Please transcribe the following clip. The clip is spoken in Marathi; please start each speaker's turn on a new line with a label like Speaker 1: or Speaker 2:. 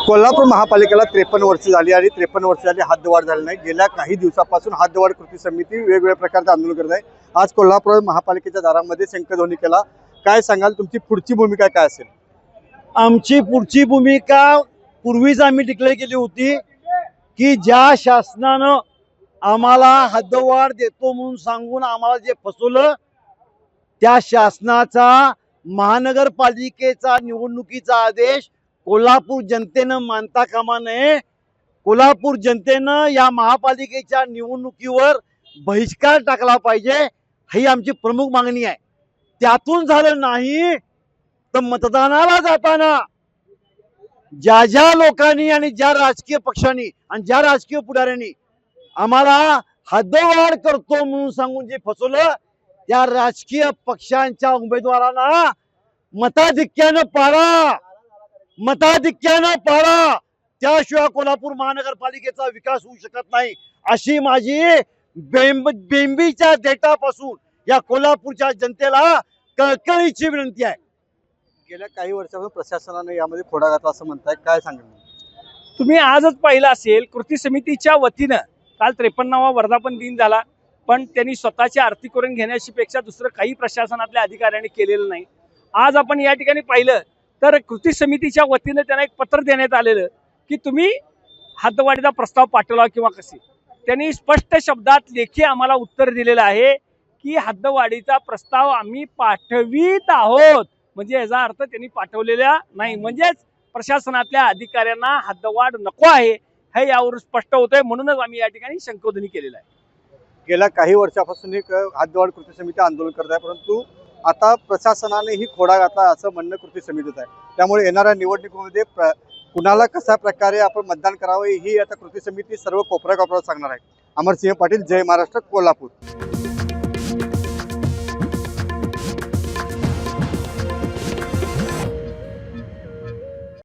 Speaker 1: कोल्हापूर महापालिकेला 53 वर्ष झाली आणि 53 वर्ष झाली हद्दवाढ झाली नाही। गेल्या काही दिवसापासून हद्दवाढ कृती समिती वेगवेगळ्या प्रकारचे आंदोलन करत आहे। आज कोल्हापूर महापालिकेच्या दारामध्ये शंखध्वनी केला। काय सांगाल, तुमची पुढची भूमिका काय असेल?
Speaker 2: आमची पुढची भूमिका पूर्वीच आम्ही डिक्लेअर केली होती की ज्या शासनानं आम्हाला हद्दवाढ देतो म्हणून सांगून आम्हाला जे फसवलं, त्या शासनाचा महानगरपालिकेचा निवडणुकीचा आदेश कोल्हापूर जनतेनं मानता कामा नये। कोल्हापूर जनतेनं या महापालिकेच्या निवडणुकीवर बहिष्कार टाकला पाहिजे, ही आमची प्रमुख मागणी आहे। त्यातून झालं नाही तर मतदानाला जाताना ज्या ज्या लोकांनी आणि ज्या राजकीय पक्षांनी आणि ज्या राजकीय पुढाऱ्यांनी आम्हाला हद्दवाढ करतो म्हणून सांगून जे फसवलं, त्या राजकीय पक्षांच्या उमेदवारांना मताधिक्यानं पाडा, मताधिक्यानं पाडा, त्याशिवाय कोल्हापूर महानगरपालिकेचा विकास होऊ शकत नाही, अशी माझी बेंबीच्या देठापासून या कोल्हापूरच्या जनतेला कळकळीची विनंती आहे।
Speaker 1: गेल्या काही वर्षापासून प्रशासनाने यामध्ये खोडा घातला असं म्हणताय, काय सांगाल?
Speaker 3: तुम्ही आजच पाहिलं असेल, कृती समितीच्या वतीनं काल 53वा वर्धापन दिन झाला, पण त्यांनी स्वतःचे आर्थिकरण घेण्याची पेक्षा दुसरं काही प्रशासनातल्या अधिकाऱ्यांनी केलेलं नाही। आज आपण या ठिकाणी पाहिलं तर कृती समितीच्या वतीनं त्यांना एक पत्र देण्यात आलेलं की तुम्ही हद्दवाढीचा प्रस्ताव पाठवला किंवा कसे। त्यांनी स्पष्ट शब्दात लेखी आम्हाला उत्तर दिलेलं आहे की हद्दवाढीचा प्रस्ताव आम्ही पाठवित आहोत, म्हणजे याचा अर्थ त्यांनी पाठवलेला नाही, म्हणजेच प्रशासनातल्या अधिकाऱ्यांना हद्दवाढ नको आहे हे यावर स्पष्ट होतंय। म्हणूनच आम्ही या ठिकाणी शंखध्वनी केलेला आहे।
Speaker 1: गेल्या काही वर्षापासून एक हद्दवाढ कृती समिती आंदोलन करत आहे, परंतु आता प्रशासनानेही खोडा घातला असं म्हणणं कृती समितीचं आहे। त्यामुळे येणाऱ्या निवडणुकीमध्ये कुणाला कशा प्रकारे आपण मतदान करावे ही आता कृती समिती सर्व कोपऱ्यात सांगणार आहे। अमरसिंह पाटील, जय महाराष्ट्र, कोल्हापूर।